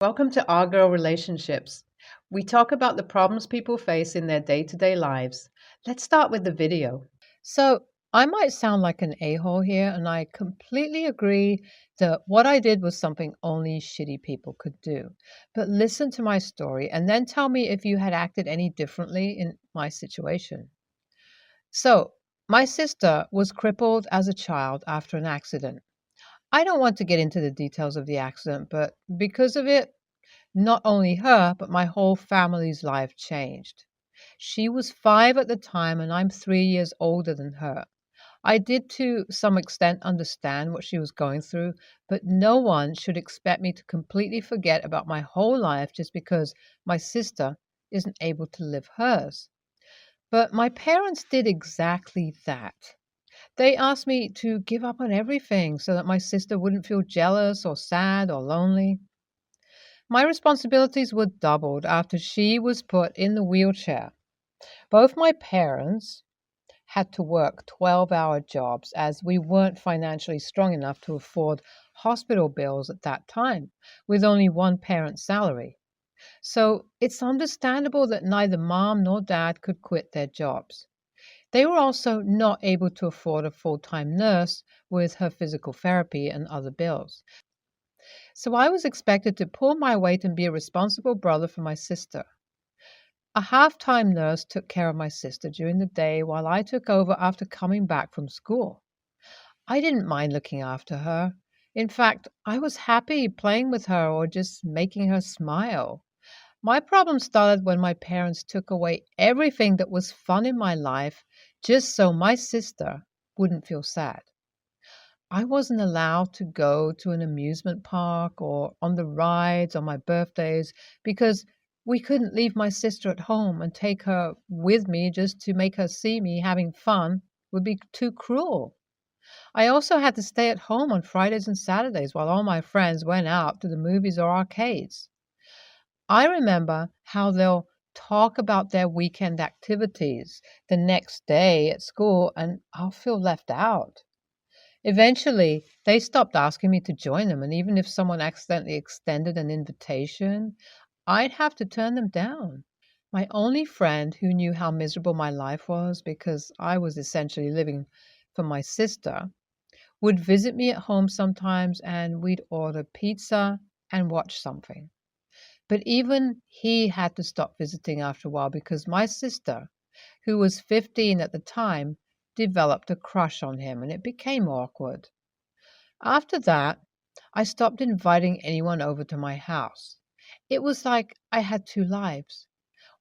Welcome to Our Girl Relationships. We talk about the problems people face in their day to day lives. Let's start with the video. So, I might sound like an a hole here, and I completely agree that what I did was something only shitty people could do. But listen to my story and then tell me if you had acted any differently in my situation. So, my sister was crippled as a child after an accident. I don't want to get into the details of the accident, but because of it, not only her, but my whole family's life changed. She was 5 at the time, and I'm 3 years older than her. I did to some extent understand what she was going through, but no one should expect me to completely forget about my whole life just because my sister isn't able to live hers. But my parents did exactly that. They asked me to give up on everything so that my sister wouldn't feel jealous or sad or lonely. My responsibilities were doubled after she was put in the wheelchair. Both my parents had to work 12-hour jobs as we weren't financially strong enough to afford hospital bills at that time, with only one parent's salary. So it's understandable that neither mom nor dad could quit their jobs. They were also not able to afford a full-time nurse with her physical therapy and other bills. So I was expected to pull my weight and be a responsible brother for my sister. A half-time nurse took care of my sister during the day while I took over after coming back from school. I didn't mind looking after her. In fact, I was happy playing with her or just making her smile. My problem started when my parents took away everything that was fun in my life just so my sister wouldn't feel sad. I wasn't allowed to go to an amusement park or on the rides on my birthdays because we couldn't leave my sister at home and take her with me just to make her see me having fun would be too cruel. I also had to stay at home on Fridays and Saturdays while all my friends went out to the movies or arcades. I remember how they'll talk about their weekend activities the next day at school and I'll feel left out. Eventually, they stopped asking me to join them, and even if someone accidentally extended an invitation, I'd have to turn them down. My only friend who knew how miserable my life was because I was essentially living for my sister would visit me at home sometimes and we'd order pizza and watch something. But even he had to stop visiting after a while because my sister, who was 15 at the time, developed a crush on him and it became awkward. After that, I stopped inviting anyone over to my house. It was like I had two lives,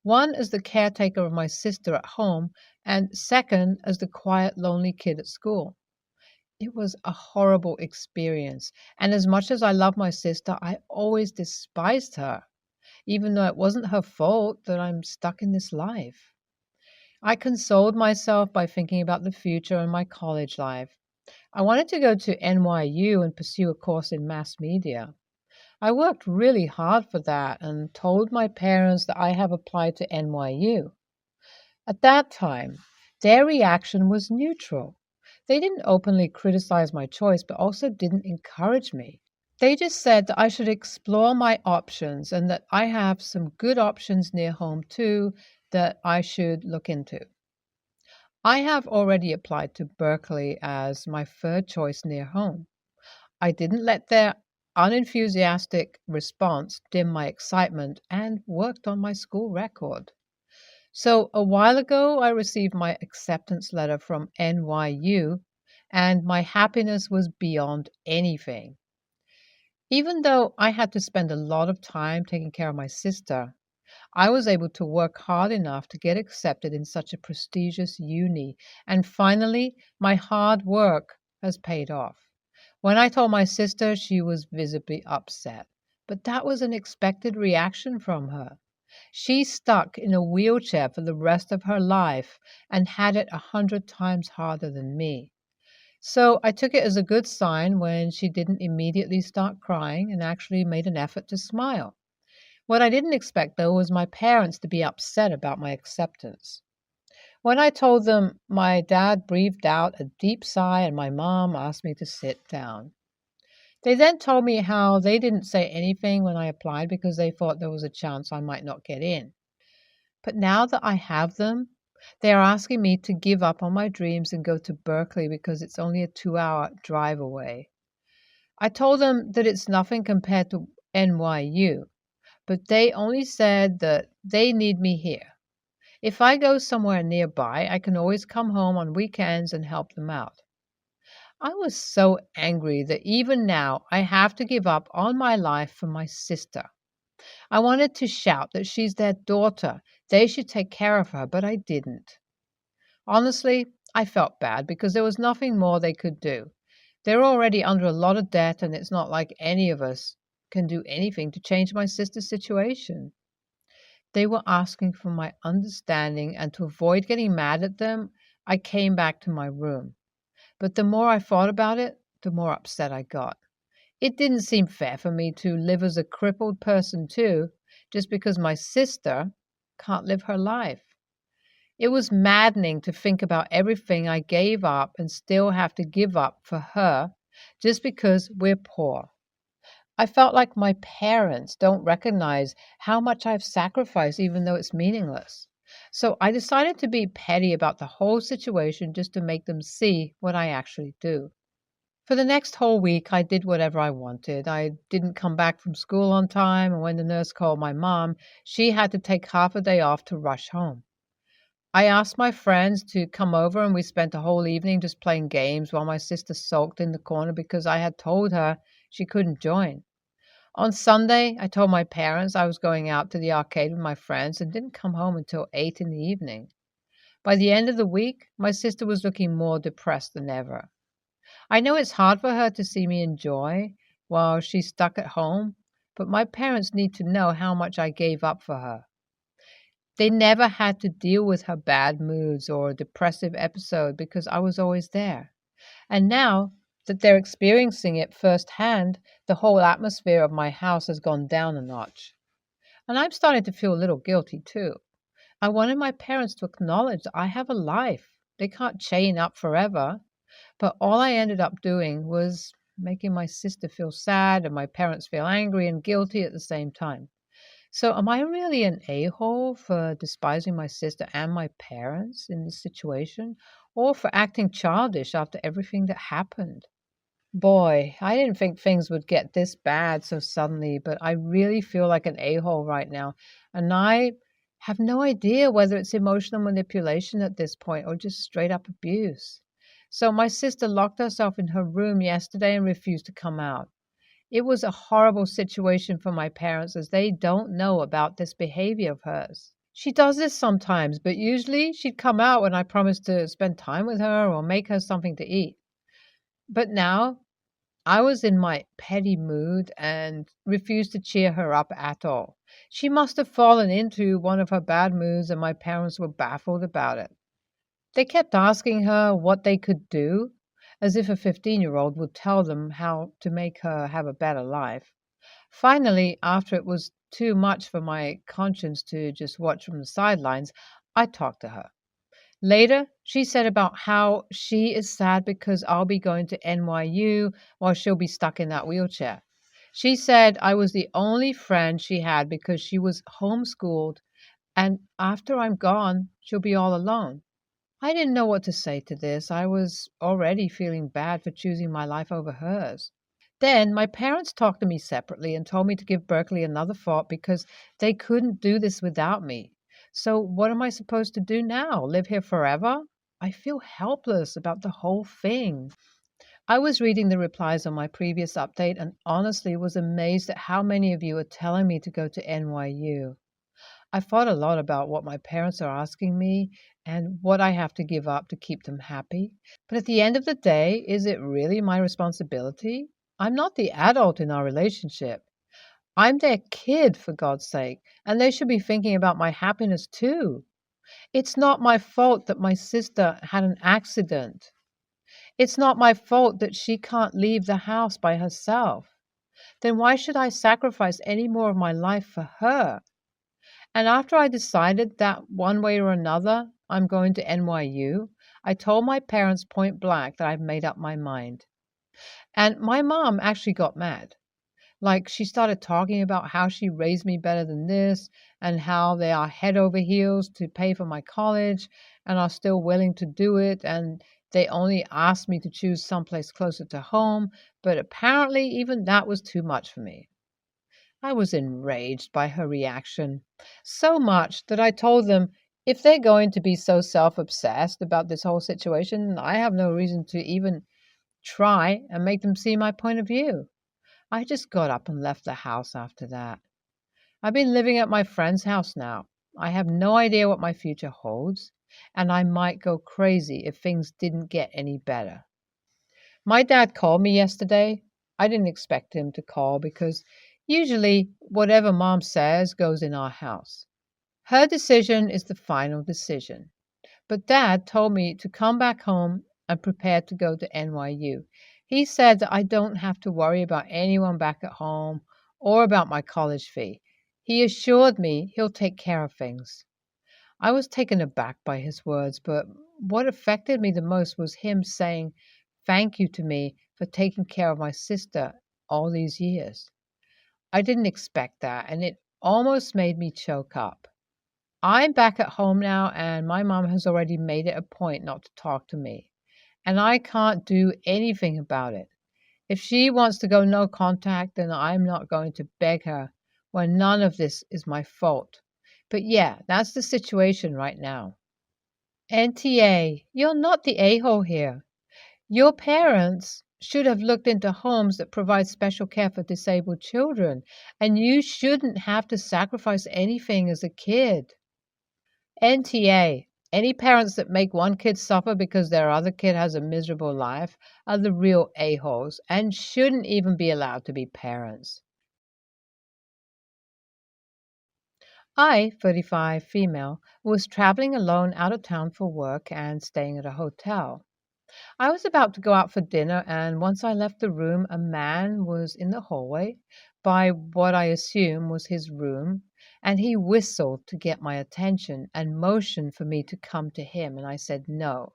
one as the caretaker of my sister at home, and second as the quiet, lonely kid at school. It was a horrible experience, and as much as I love my sister, I always despised her, even though it wasn't her fault that I'm stuck in this life. I consoled myself by thinking about the future and my college life. I wanted to go to NYU and pursue a course in mass media. I worked really hard for that and told my parents that I have applied to NYU. At that time, their reaction was neutral. They didn't openly criticize my choice, but also didn't encourage me. They just said that I should explore my options and that I have some good options near home too that I should look into. I have already applied to Berkeley as my third choice near home. I didn't let their unenthusiastic response dim my excitement and worked on my school record. So a while ago, I received my acceptance letter from NYU, and my happiness was beyond anything. Even though I had to spend a lot of time taking care of my sister, I was able to work hard enough to get accepted in such a prestigious uni, and finally, my hard work has paid off. When I told my sister, she was visibly upset, but that was an expected reaction from her. She's stuck in a wheelchair for the rest of her life and had it 100 times harder than me. So I took it as a good sign when she didn't immediately start crying and actually made an effort to smile. What I didn't expect, though, was my parents to be upset about my acceptance. When I told them, my dad breathed out a deep sigh and my mom asked me to sit down. They then told me how they didn't say anything when I applied because they thought there was a chance I might not get in. But now that I have them, they are asking me to give up on my dreams and go to Berkeley because it's only a 2-hour drive away. I told them that it's nothing compared to NYU, but they only said that they need me here. If I go somewhere nearby, I can always come home on weekends and help them out. I was so angry that even now I have to give up on my life for my sister. I wanted to shout that she's their daughter. They should take care of her, but I didn't. Honestly, I felt bad because there was nothing more they could do. They're already under a lot of debt, and it's not like any of us can do anything to change my sister's situation. They were asking for my understanding, and to avoid getting mad at them, I came back to my room. But the more I thought about it, the more upset I got. It didn't seem fair for me to live as a crippled person too, just because my sister can't live her life. It was maddening to think about everything I gave up and still have to give up for her just because we're poor. I felt like my parents don't recognize how much I've sacrificed, even though it's meaningless. So I decided to be petty about the whole situation just to make them see what I actually do. For the next whole week, I did whatever I wanted. I didn't come back from school on time, and when the nurse called my mom, she had to take half a day off to rush home. I asked my friends to come over, and we spent a whole evening just playing games while my sister sulked in the corner because I had told her she couldn't join. On Sunday, I told my parents I was going out to the arcade with my friends and didn't come home until 8 in the evening. By the end of the week, my sister was looking more depressed than ever. I know it's hard for her to see me enjoy while she's stuck at home, but my parents need to know how much I gave up for her. They never had to deal with her bad moods or a depressive episode because I was always there. And now that they're experiencing it firsthand, the whole atmosphere of my house has gone down a notch. And I'm starting to feel a little guilty too. I wanted my parents to acknowledge that I have a life. They can't chain up forever. But all I ended up doing was making my sister feel sad and my parents feel angry and guilty at the same time. So, am I really an a-hole for despising my sister and my parents in this situation, or for acting childish after everything that happened? Boy, I didn't think things would get this bad so suddenly, but I really feel like an a-hole right now. And I have no idea whether it's emotional manipulation at this point or just straight up abuse. So my sister locked herself in her room yesterday and refused to come out. It was a horrible situation for my parents as they don't know about this behavior of hers. She does this sometimes, but usually she'd come out when I promised to spend time with her or make her something to eat. But now I was in my petty mood and refused to cheer her up at all. She must have fallen into one of her bad moods, and my parents were baffled about it. They kept asking her what they could do, as if a 15-year-old would tell them how to make her have a better life. Finally, after it was too much for my conscience to just watch from the sidelines, I talked to her. Later, she said about how she is sad because I'll be going to NYU while she'll be stuck in that wheelchair. She said I was the only friend she had because she was homeschooled, and after I'm gone, she'll be all alone. I didn't know what to say to this. I was already feeling bad for choosing my life over hers. Then my parents talked to me separately and told me to give Berkeley another thought because they couldn't do this without me. So what am I supposed to do now? Live here forever? I feel helpless about the whole thing. I was reading the replies on my previous update and honestly was amazed at how many of you are telling me to go to NYU. I thought a lot about what my parents are asking me and what I have to give up to keep them happy. But at the end of the day, is it really my responsibility? I'm not the adult in our relationship. I'm their kid, for God's sake, and they should be thinking about my happiness too. It's not my fault that my sister had an accident. It's not my fault that she can't leave the house by herself. Then why should I sacrifice any more of my life for her? And after I decided that one way or another I'm going to NYU, I told my parents point blank that I've made up my mind. And my mom actually got mad. Like, she started talking about how she raised me better than this and how they are head over heels to pay for my college and are still willing to do it. And they only asked me to choose someplace closer to home, but apparently even that was too much for me. I was enraged by her reaction, so much that I told them if they're going to be so self obsessed about this whole situation, I have no reason to even try and make them see my point of view. I just got up and left the house after that. I've been living at my friend's house now. I have no idea what my future holds, and I might go crazy if things didn't get any better. My dad called me yesterday. I didn't expect him to call because usually whatever mom says goes in our house. Her decision is the final decision. But Dad told me to come back home and prepare to go to NYU. He said that I don't have to worry about anyone back at home or about my college fee. He assured me he'll take care of things. I was taken aback by his words, but what affected me the most was him saying thank you to me for taking care of my sister all these years. I didn't expect that, and it almost made me choke up. I'm back at home now, and my mom has already made it a point not to talk to me, and I can't do anything about it. If she wants to go no contact, then I'm not going to beg her when none of this is my fault. But yeah, that's the situation right now. NTA, you're not the a-hole here. Your parents should have looked into homes that provide special care for disabled children, and you shouldn't have to sacrifice anything as a kid. NTA, any parents that make one kid suffer because their other kid has a miserable life are the real a-holes and shouldn't even be allowed to be parents. I, 35, female, was traveling alone out of town for work and staying at a hotel. I was about to go out for dinner, and once I left the room, a man was in the hallway by what I assume was his room, and he whistled to get my attention and motioned for me to come to him, and I said no.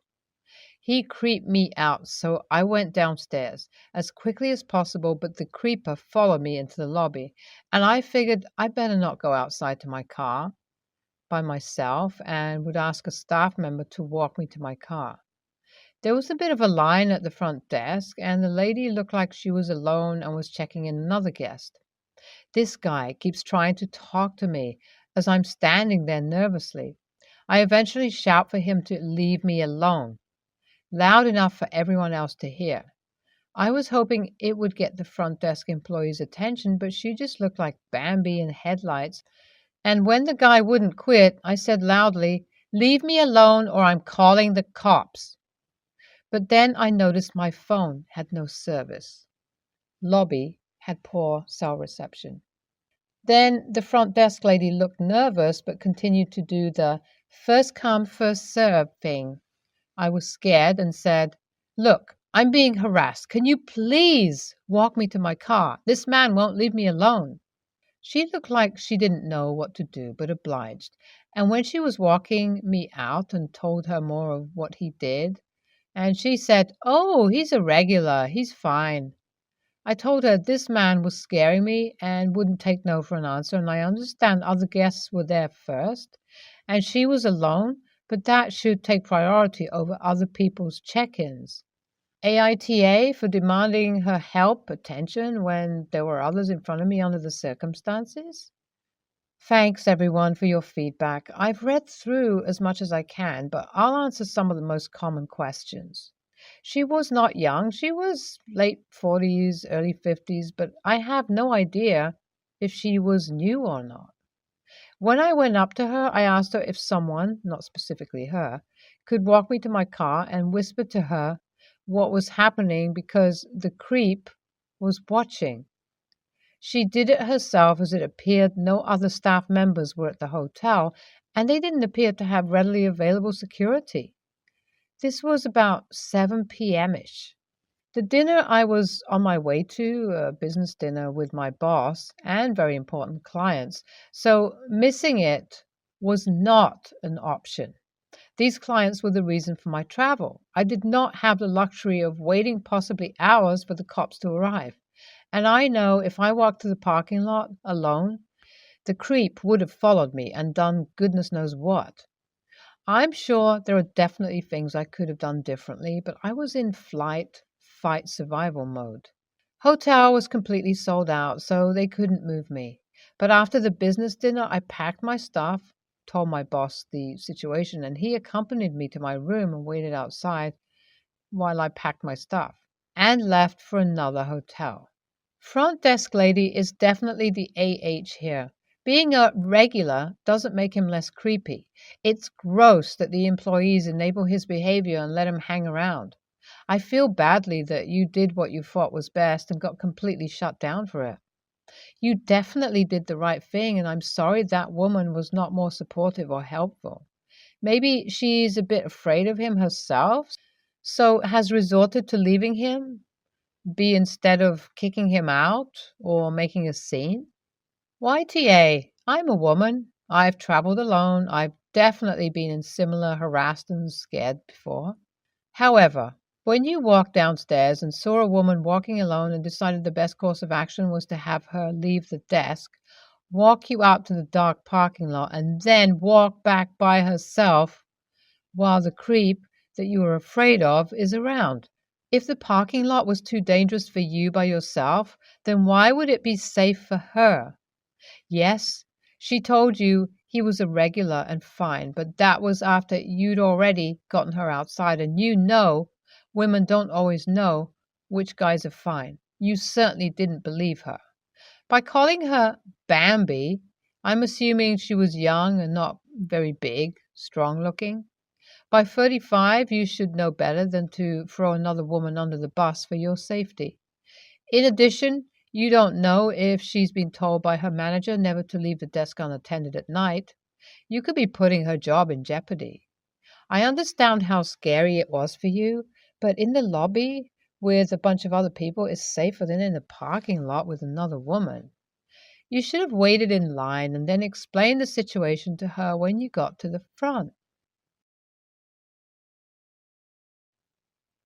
He creeped me out, so I went downstairs as quickly as possible, but the creeper followed me into the lobby, and I figured I'd better not go outside to my car by myself and would ask a staff member to walk me to my car. There was a bit of a line at the front desk, and the lady looked like she was alone and was checking in another guest. This guy keeps trying to talk to me as I'm standing there nervously. I eventually shout for him to leave me alone, loud enough for everyone else to hear. I was hoping it would get the front desk employee's attention, but she just looked like Bambi in headlights. And when the guy wouldn't quit, I said loudly, "Leave me alone or I'm calling the cops." But then I noticed my phone had no service. Lobby had poor cell reception. Then the front desk lady looked nervous but continued to do the first come, first serve thing. I was scared and said, "Look, I'm being harassed. Can you please walk me to my car? This man won't leave me alone." She looked like she didn't know what to do, but obliged. And when she was walking me out and told her more of what he did, and she said, "Oh, he's a regular. He's fine." I told her this man was scaring me and wouldn't take no for an answer, and I understand other guests were there first, and she was alone, but that should take priority over other people's check-ins. AITA for demanding her help, attention, when there were others in front of me under the circumstances? Thanks, everyone, for your feedback. I've read through as much as I can, but I'll answer some of the most common questions. She was not young. She was late 40s, early 50s, but I have no idea if she was new or not. When I went up to her, I asked her if someone, not specifically her, could walk me to my car and whisper to her what was happening because the creep was watching. She did it herself as it appeared no other staff members were at the hotel, and they didn't appear to have readily available security. This was about 7 p.m.-ish. The dinner I was on my way to, a business dinner with my boss and very important clients, so missing it was not an option. These clients were the reason for my travel. I did not have the luxury of waiting possibly hours for the cops to arrive. And I know if I walked to the parking lot alone, the creep would have followed me and done goodness knows what. I'm sure there are definitely things I could have done differently, but I was in flight, fight, survival mode. Hotel was completely sold out, so they couldn't move me. But after the business dinner, I packed my stuff, told my boss the situation, and he accompanied me to my room and waited outside while I packed my stuff and left for another hotel. Front desk lady is definitely the AH here. Being a regular doesn't make him less creepy. It's gross that the employees enable his behavior and let him hang around. I feel badly that you did what you thought was best and got completely shut down for it. You definitely did the right thing, and I'm sorry that woman was not more supportive or helpful. Maybe she's a bit afraid of him herself, so has resorted to leaving him, be instead of kicking him out or making a scene. YTA, I'm a woman. I've traveled alone. I've definitely been in similar harassed and scared before. However, when you walked downstairs and saw a woman walking alone and decided the best course of action was to have her leave the desk, walk you out to the dark parking lot, and then walk back by herself while the creep that you were afraid of is around. If the parking lot was too dangerous for you by yourself, then why would it be safe for her? Yes, she told you he was a regular and fine, but that was after you'd already gotten her outside, and you know women don't always know which guys are fine. You certainly didn't believe her. By calling her Bambi, I'm assuming she was young and not very big, strong looking. By 35, you should know better than to throw another woman under the bus for your safety. In addition, you don't know if she's been told by her manager never to leave the desk unattended at night. You could be putting her job in jeopardy. I understand how scary it was for you, but in the lobby with a bunch of other people is safer than in the parking lot with another woman. You should have waited in line and then explained the situation to her when you got to the front.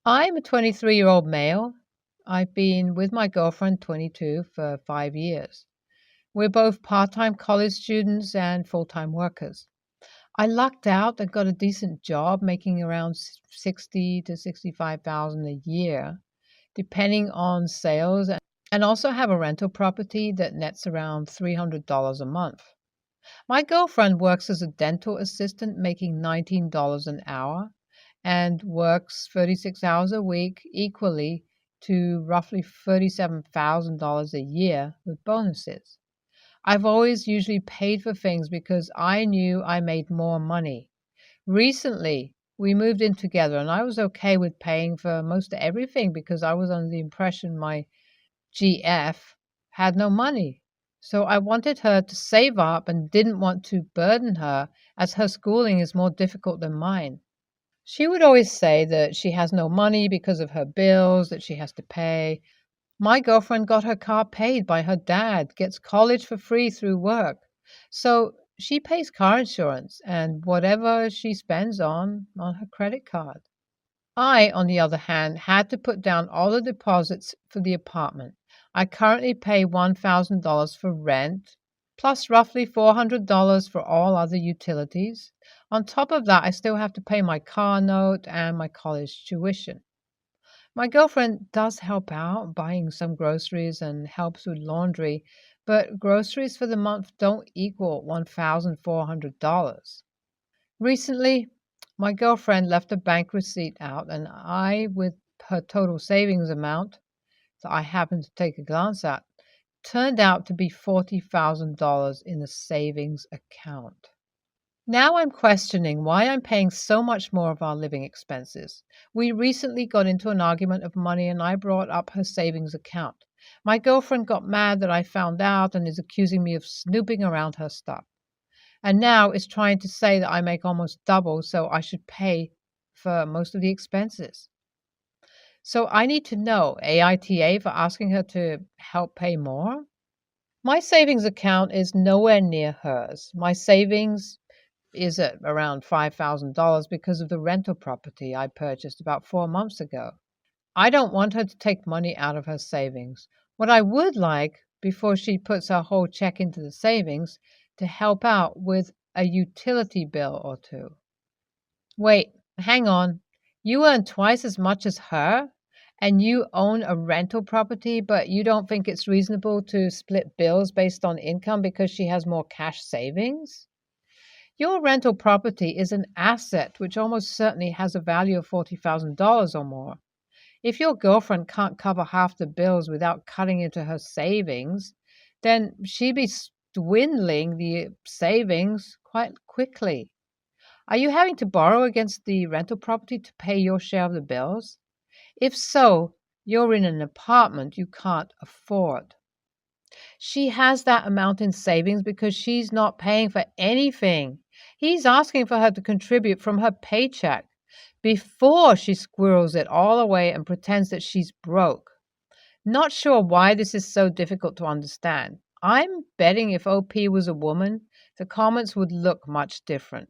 I'm a 23-year-old male. I've been with my girlfriend, 22, for 5 years. We're both part-time college students and full-time workers. I lucked out and got a decent job making around 60 to 65,000 a year, depending on sales, and also have a rental property that nets around $300 a month. My girlfriend works as a dental assistant making $19 an hour and works 36 hours a week, equally to roughly $37,000 a year with bonuses. I've always usually paid for things because I knew I made more money. Recently, we moved in together and I was okay with paying for most of everything because I was under the impression my GF had no money. So I wanted her to save up and didn't want to burden her as her schooling is more difficult than mine. She would always say that she has no money because of her bills that she has to pay. My girlfriend got her car paid by her dad, gets college for free through work. So she pays car insurance and whatever she spends on her credit card. I, on the other hand, had to put down all the deposits for the apartment. I currently pay $1,000 for rent, plus roughly $400 for all other utilities. On top of that, I still have to pay my car note and my college tuition. My girlfriend does help out buying some groceries and helps with laundry, but groceries for the month don't equal $1,400. Recently, my girlfriend left a bank receipt out, and I, with her total savings amount that I happened to take a glance at, turned out to be $40,000 in the savings account. Now I'm questioning why I'm paying so much more of our living expenses. We recently got into an argument of money and I brought up her savings account. My girlfriend got mad that I found out and is accusing me of snooping around her stuff. And now is trying to say that I make almost double, so I should pay for most of the expenses. So I need to know AITA for asking her to help pay more. My savings account is nowhere near hers. My savings is at around $5,000 because of the rental property I purchased about 4 months ago. I don't want her to take money out of her savings. What I would like, before she puts her whole check into the savings, to help out with a utility bill or two. Wait, hang on. You earn twice as much as her, and you own a rental property, but you don't think it's reasonable to split bills based on income because she has more cash savings? Your rental property is an asset which almost certainly has a value of $40,000 or more. If your girlfriend can't cover half the bills without cutting into her savings, then she'd be dwindling the savings quite quickly. Are you having to borrow against the rental property to pay your share of the bills? If so, you're in an apartment you can't afford. She has that amount in savings because she's not paying for anything. He's asking for her to contribute from her paycheck before she squirrels it all away and pretends that she's broke. Not sure why this is so difficult to understand. I'm betting if OP was a woman, the comments would look much different.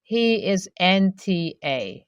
He is NTA.